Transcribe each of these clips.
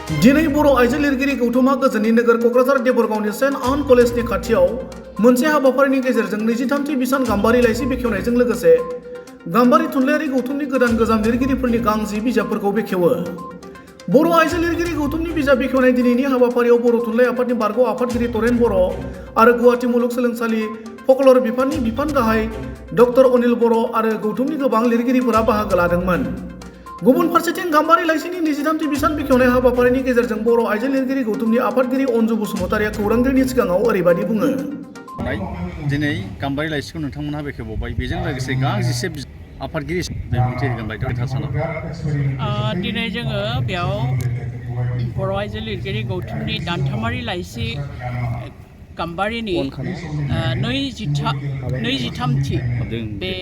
दिनै बर' आइजो लिरगिरि गौथुमा गोजोननि नोगोर क'क्राझार देबरगावनि सेन्ट आन कलेजनि खाथियाव मोनसे हाबाफारिनि गेजेरजों 23थि बिसान गाम्बारि लाइसि बेखेवनायजों लोगोसे गाम्बारि थुनलाइयारि गौथुमनि गोदान गोजाम लिरगिरिफोरनि गांसे बिजाबफोरखौ बेखेवो। बर' आइजो लिरगिरि गौथुमनि बिजाब बेखेवनाय दिनैनि हाबाफारियाव बर' थुनलाइ आफादनि बारग' आफादगिरि तरेन बर' आरो गुवाहाटी मुलुगसोलोंसालि फकलर बिफाननि बिफान गाहाय डक्टर अनिल बर' आरो गौथुमनि गोबां लिरगिरिफोरा बाहागो लादोंमोन। गुबुन फारसेथिं गाम्बारि लाइसिनि 23थि बिसान बेखेवनाय हाबाफारिनि गेजेरजों बर' आइजो लिरगिरि गौथुमनि आफादगिरि अनजु बसुमतारिया खौरांगिरिनि सिगाङाव ओरैबायदि बुङो। दिनै गाम्बारि लाइसिखौ नोंथांमोनहा बेखेवबाय, बेजों लोगोसे गांजिसे आफादगिरि बिबुंथि होगोन बायद' सानाव। दिनै जोङो बेयाव बर' आइजो लिरगिरि गौथुमनि दानथामारि लाइसि गाम्बारिनि 23थि बे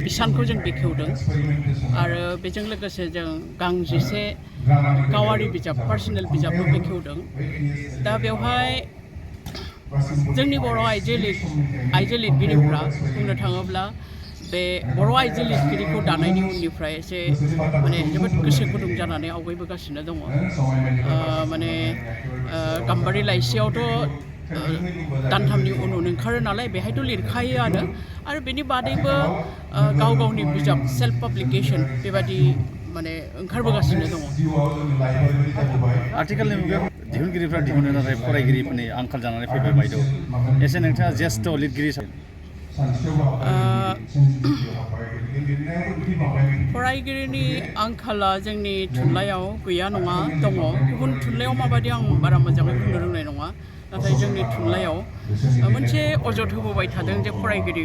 बिसानखौ जों बेखेवदों आरो बेजों लोगोसे जों गांजिसे गावारि बिजाब पार्सनेल बिजाबबो बेखेवदों। दा बेवहाय जोंनि बर' आइजो लिरगिरिफ्रा बुंनो थाङोब्ला बे बर' आइजो लिरगिरिखौ दानायनि उननिफ्राय एसे जोबोद गोसो गुदुं जानानै आवगायबोगासिनो दङ। गाम्बारि लाइसियावथ' दानथामनि उन ओंखारो नालाय, बेहायथ' लिरखायोआनो आरो बेनि बादैबो गाव गावनि बिजाब सेल्फ पाब्लिकेशन बेबादि ओंखारबोगासिनो दङ। आथिखालनि मुगायाव दिहुनगिरिफ्रा दिहुनो, नाथाय फरायगिरिफोरनि आंखाल जानानै फैबाय बायद'। एसे नोंथाङा ज्येष्ठ लिरगिरि फरायगिरिनि आंखाला जोंनि थुनलाइयाव गैया नङा, दङ। गुबुन थुनलाइयाव माबायदि आं बारा मोजाङै बुंनो रोंनाय नङा, नाथाय जोंनि थुनलाइयाव मोनसे अजद होबोबाय थादों जे फरायगिरि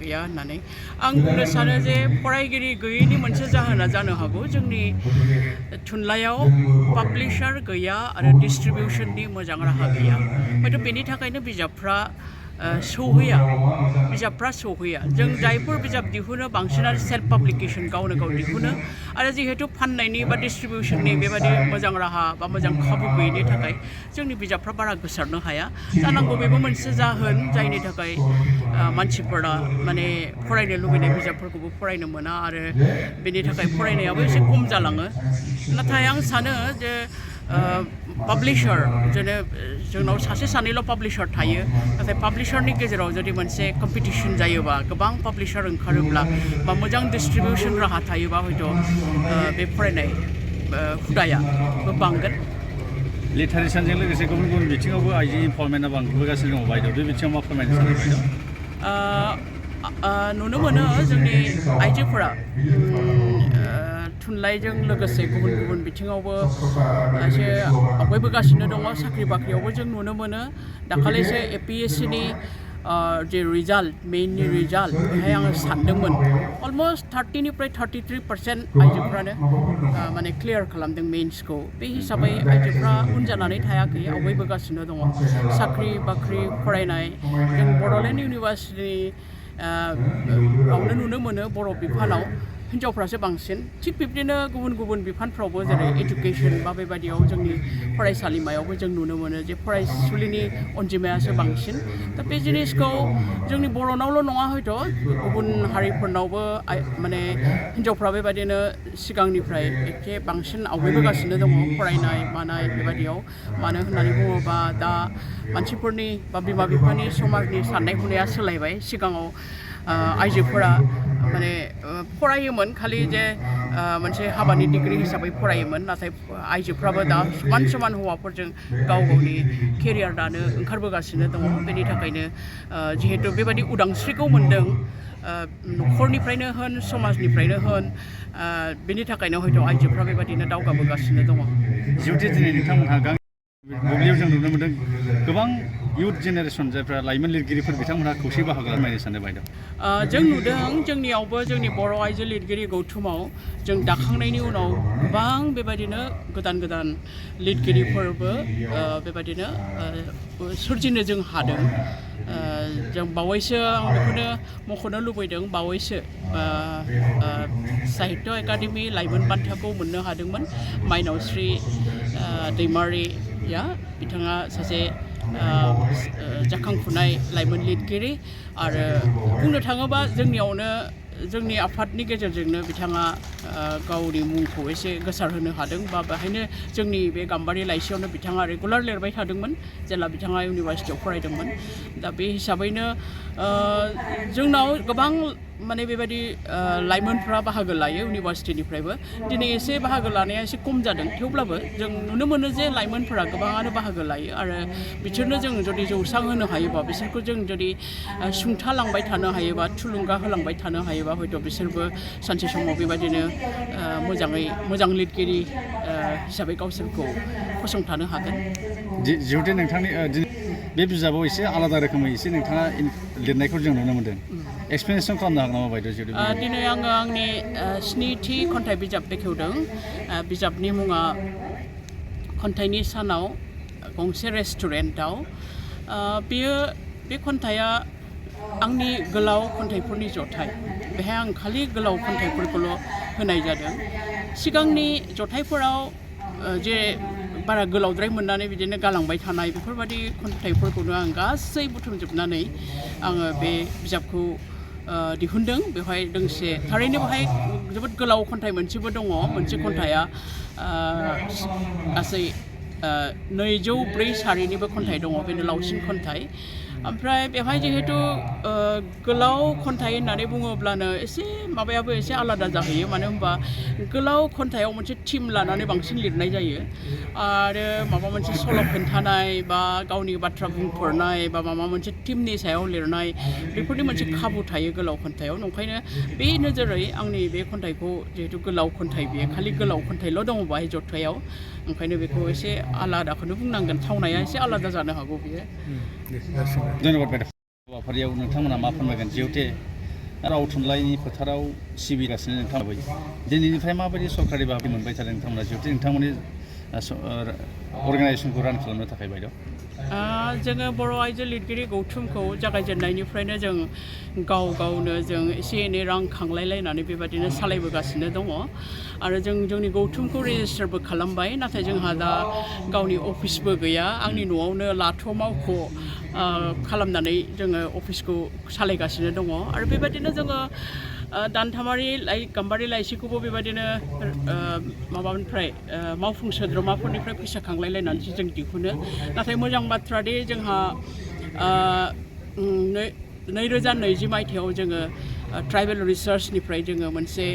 गैया होननानै। आं बुंनो सानो जे फरायगिरि गैयैनि मोनसे जाहोना जानो हागौ जोंनि थुनलाइयाव पाब्लिशार गैया आरो डिस्ट्रिबिउशननि मोजां राहा गैया। हयथ' बेनि थाखायनो बिजाबफ्रा सौहैया। जों जायफोर बिजाब दिहुनो बांसिनानो सेल्फ पाब्लिकेशन, गावनो गाव दिहुनो आरो जिहेतु फाननायनि बा डिस्ट्रिबिउशननि बेबादि मोजां राहा बा मोजां खाबु गैयैनि थाखाय जोंनि बिजाबफ्रा बारा गोसारनो हाया। जानांगौ बेबो मोनसे जाहोन जायनि थाखाय मानसिफोरा फरायनो लुबैनाय बिजाबफोरखौबो फरायनो मोना आरो बेनि थाखाय फरायनायाबो एसे खम जालाङो। नाथाय आं सानो जे पाब्लिशार जोंनाव सासे सानैल' पाब्लिशार थायो, नाथाय पाब्लिशारनि गेजेराव जुदि मोनसे कम्पिटिशन जायोबा, गोबां पाब्लिशार ओंखारोब्ला बा मोजां डिस्ट्रिबिउशन राहा थायोबा हयथ' बे फरायनाय हुदायाबो बांगोन। लिटारेसारजों लोगोसे गुबुन गुबुन बिथिङावबो आइजो इमप्लयमेन्टआ बांबोगासिनो दङ बायद'। बे बिथिङाव मा फोरमायनो सानो बायद'? नुनो मोनो जोंनि आइजोफोरा थुनलाइजों लोगोसे गुबुन गुबुन बिथिङावबो एसे आवगायबोगासिनो दङ। साख्रि बाख्रियावबो जों नुनो मोनो। दाखालिसो APSCनि जे रिजाल्ट, मेइननि रिजाल्ट, बेहाय आङो सानदोंमोन अलमस्ट 30निफ्राय 33% आइजोफ्रानो क्लियार खालामदों मेइन्सखौ। बे हिसाबै आइजोफ्रा उन जानानै थायाखै, आवगायबोगासिनो दङ। साख्रि बाख्रि फरायनाय जों बड'लेण्ड इउनिभार्सिटि आवनो नुनो मोनो बर' बिफानाव हिनजावफ्रासो बांसिन। थिग बिब्दिनो गुबुन गुबुन बिफानफ्रावबो जेरै एडुकेसन बा बेबायदियाव जोंनि फरायसालिमायावबो जों नुनो मोनो जे फरायसुलिनि अनजिमायासो बांसिन। दा बे जिनिसखौ जोंनि बर'नावल' नङा, हयथ' गुबुन हारिफोरनावबो हिनजावफ्रा बेबायदिनो सिगांनिफ्राय एखे बांसिन आवगायबोगासिनो दङ फरायनाय मानाय बेबायदियाव। मानो होननानै बुङोबा दा मानसिफोरनि बा बिमा बिफानि समाजनि साननाय हनाया सोलायबाय। सिगाङाव आइजोफोरा फरायोमोन, खालि जे मोनसे हाबानि डिग्रि हिसाबै फरायोमोन, नाथाय आइजोफ्राबो दा समान समान हौवाफोरजों गाव गावनि केरियार दानो ओंखारबोगासिनो दङ। बेनि थाखायनो जिहेतु बेबायदि उदांस्रिखौ मोनदों, न'खरनिफ्रायनो होन समाजनिफ्रायनो होन, बेनि थाखायनो हयथ' आइजोफ्रा बेबायदिनो दावगाबोगासिनो दङ। जिहेतु दिनै नोंथांमोनहा बुब्लियाव जों नुनो मोनदों गोबां इयुथ जेनेरेसन जायफ्रा लाइमोन लिरगिरिफोर, बिथांमोनहा खौसे बाहागो लानो सानो बायद'? जों नुदों जोंनियावबो जोंनि बर' आइजो लिरगिरि गौथुमाव जों दाखांनायनि उनाव गोबां बेबायदिनो गोदान गोदान लिरगिरिफोरबो बेबायदिनो सोरजिनो जों हादों। जों बावैसो आं बेखौनो मख'नो लुबैदों, बावैसो साहित्य एकाडेमि लाइमोन बान्थाखौ मोननो हादोंमोन माइनावस्रि दैमारिया। बिथाङा सासे जाखांफुनाय लाइमोन लिरगिरि आरो बुंनो थाङोबा जोंनियावनो जोंनि आफादनि गेजेरजोंनो बिथाङा गावनि मुंखौ एसे गोसारहोनो हादों बा बेहायनो जोंनि बे गाम्बारि लाइसियावनो बिथाङा रेगुलार लिरबाय थादोंमोन जेला बिथाङा इउनिभार्सिटियाव फरायदोंमोन दा बे हिसाबैनो जोंनाव गोबां माने बेबायदि लाइमोनफ्रा बाहागो लायो इउनिभार्सिटिनिफ्रायबो दिनै एसे बाहागो लानाया एसे खम जादों थेवब्लाबो जों नुनो मोनो जे लाइमोनफोरा गोबाङानो बाहागो लायो आरो बिसोरनो जों जुदि जौसां होनो हायोबा बिसोरखौ जों जुदि सुंथालांबाय थानो हायोबा थुलुंगा होलांबाय थानो हायोबा हयथ' बिसोरबो सानसे समाव बेबायदिनो मोजां लिरगिरि हिसाबै गावसोरखौ फसंथानो हागोन जिहेतु नोंथांनि बे बिजाबाव एसे आलादा रोखोमै एसे नोंथाङा लिरनायखौ जों नुनो मोन्दों एक्सप्लेनेसन खालामनो हागोन नामा बायद' जिहेतु दिनै आङो आंनि 7थि खन्थाइ बिजाब बेखेवदों बिजाबनि मुङा खन्थाइनि सानाव गंसे रेस्टुरेन्टआव बेयो बे खन्थाइया आंनि गोलाव खन्थाइफोरनि जथाय बेहाय आं खालि गोलाव खन्थाइफोरखौल' होनाय जादों सिगांनि जथाइफोराव जे बारा गोलावद्राय मोननानै बिदिनो गालांबाय थानाय बेफोरबायदि खन्थाइफोरखौनो आं गासै बुथुमजोबनानै आङो बे बिजाबखौ दिहुनदों बेवहाय दोंसे थारैनो बेवहाय जोबोद गोलाव खन्थाइ मोनसेबो दङ मोनसे खन्थाइया गासै 204 सारिनिबो खन्थाइ दङ बेनो लावसिन खन्थाइ ओमफ्राय बेवहाय जिहेतु गोलाव खन्थाइ होननानै बुङोब्लानो एसे माबायाबो एसे आलादा जाहैयो मानो होनबा गोलाव खन्थाइयाव मोनसे थिम लानानै बांसिन लिरनाय जायो आरो माबा मोनसे सल' खोन्थानाय बा गावनि बाथ्रा बुंफोरनाय बा माबा मोनसे थिमनि सायाव लिरनाय बेफोरनि मोनसे खाबु थायो गोलाव खन्थाइयाव नंखायनो बे नोजोरै आंनि बे खन्थाइखौ जिहेतु गोलाव खन्थाइ बेयो खालि गोलाव खन्थाइल' दङ बाहाय जथायाव ओंखायनो बेखौ एसे आलादाखौनो बुंनांगोन थावनाया एसे आलादा जानो हागौ बियो धन्यबाद मेडाम हाबाफारियाव नोंथांमोना मा फोरमायगोन जिहेतु राव थुनलाइनि फोथाराव सिबिगासिनो नोंथांमोन दिनैनिफ्राय माबायदि सरकारि बाहागो मोनबाय थादों नोंथांमोना जिहेतु नोंथांमोननि अर्गानाइजेसनखौ रान खालामनो थाखाय बायद' जोङो बर' आइजो लिरगिरि गौथुमखौ जागायजेननायनिफ्रायनो जों गावनो जों एसे एनै रां खांलायलायनानै बेबायदिनो सालायबोगासिनो दङ आरो जों जोंनि गौथुमखौ रेजिस्टारबो खालामबाय नाथाय जोंहा दा गावनि अफिसबो गैया आंनि न'आवनो लाथ' मावख' खालामनानै जोङो अफिसखौ सालायगासिनो दङ आरो बेबायदिनो जोङो दानथामारि गाम्बारि लाइसिखौबो बेबायदिनो माबानिफ्राय मावफुं सोद्रोमाफोरनिफ्राय फैसा खांलायलायनानैसो जों दिहुनो नाथाय मोजां बाथ्रा दि जोंहा 2020 मायथाइयाव जोङो ट्राइबेल रिसार्चनिफ्राय जोङो मोनसे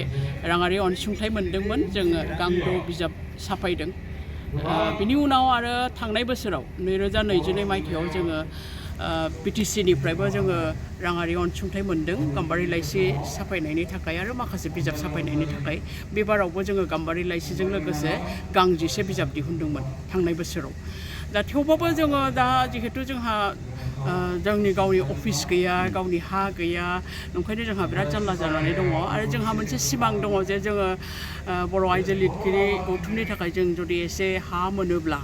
राङारि अनसुंथाइ मोनदोंमोन जोङो गांद' बिजाब साफायदों बिनि उनाव आरो थांनाय बोसोराव 2022 मायथाइयाव जोङो BTCनिफ्रायबो जोङो राङारि अनसुंथाइ मोनदों गाम्बारि लाइसि साफायनायनि थाखाय आरो माखासे बिजाब साफायनायनि थाखाय बे बारावबो जोङो गाम्बारि लाइसिजों लोगोसे गांजिसे बिजाब दिहुनदोंमोन थांनाय बोसोराव दा थेवबाबो जोङो दा जिहेतु जोंहा जोंनि गावनि अफिस गैया गावनि हा गैया ओंखायनो जोंहा बिराद जारला जानानै दङ आरो जोंहा मोनसे सिमां दङ जे जोङो बर' आइजो लिरगिरि गौथुमनि थाखाय जों जुदि एसे हा मोनोब्ला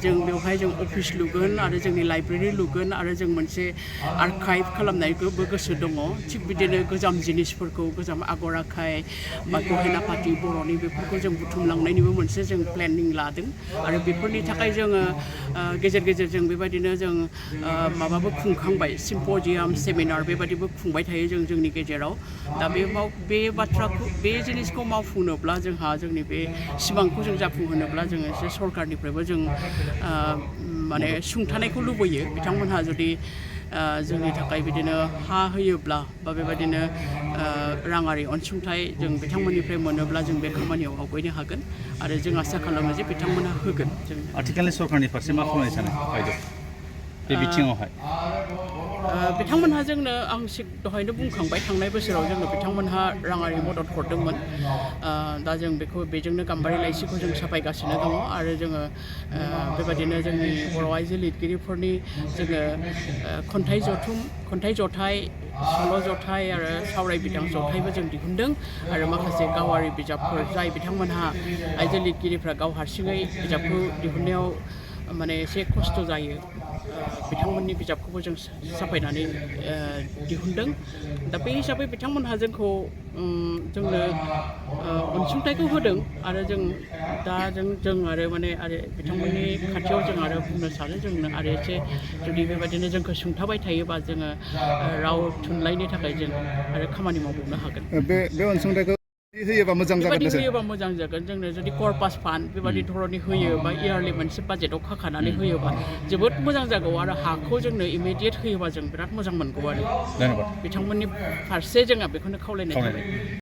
जों बेवहाय जों अफिस लुगोन आरो जोंनि लाइब्रेरि लुगोन आरो जों मोनसे आर्काइभ खालामनायखौबो गोसो दङ थिग बिदिनो गोजाम जिनिसफोरखौ गोजाम आगर आखाइ बा गहेना पाति बर'नि बेफोरखौ जों बुथुमलांनायनिबो मोनसे जों प्लेनिं लादों आरो बेफोरनि थाखाय जोङो गेजेर गेजेर जों बेबायदिनो जों माबाबो खुंखांबाय सिम्प'जियाम सेमिनार बेबायदिबो खुंबाय थायो जों जोंनि गेजेराव दा बे बाथ्राखौ बे जिनिसखौ मावफुंनोब्ला जोंहा जोंनि बे सिमांखौ जों जाफुंहोनोब्ला जोङो एसे सरकारनिफ्रायबो जों माने सुंथानायखौ लुबैयो बिथांमोनहा जुदि जोंनि थाखाय बिदिनो हा होयोब्ला बा बेबायदिनो राङारि अनसुंथाइ जों बिथांमोननिफ्राय मोनोब्ला जों बे खामानियाव आवगायनो हागोन आरो जों आसा खालामो जे बिथांमोनहा होगोन जों आथिखालनि सरकारनि फारसे मा खालामनो सानो बायद' बे बिथिङावहाय बिथांमोनहा जोंनो आं दहायनो बुंखांबाय थांनाय बोसोराव जोंनो बिथांमोनहा राङारि मदद हरदोंमोन दा जों बेजोंनो गाम्बारि लाइसिखौ जों साफायगासिनो दङ आरो जोङो बेबायदिनो जोंनि बर' आइजो लिरगिरिफोरनि जोङो खन्थाइ जथाइ सल' जथाइ आरो सावराय बिदां जथाइबो जों दिहुनदों आरो माखासे गावारि बिजाबफोर जाय बिथांमोनहा आइजो लिरगिरिफ्रा गाव हारसिङै बिजाबखौ दिहुननायाव माने एसे खस्थ' जायो बिथांमोननि बिजाबखौबो जों साफायनानै दिहुनदों दा बे हिसाबै बिथांमोनहा जोंखौ जोंनो अनसुंथाइखौ होदों आरो दा जों आरो माने आरो बिथांमोननि खाथियाव जों आरो बुंनो सानो जोंनो आरो एसे जुदि बेबायदिनो जोंखौ सुंथाबाय थायोबा जोङो राव थुनलाइनि थाखाय जों आरो खामानि मावबावनो हागोन बे अनसुंथाइखौ होयोबा मोजां जागोन बेबायदि होयोबा मोजां जागोन जोंनो जुदि कर्पास फान्ड बेबायदि धरननि होयो बा इयारलि मोनसे बाजेटाव खाखानानै होयोबा जोबोद मोजां जागौ आरो हाखौ जोंनो इमिडियेट होयोबा जों बिराद मोजां मोनगौ आरो बिथांमोननि फारसे जोंहा बेखौनो खावलायनाय थाबाय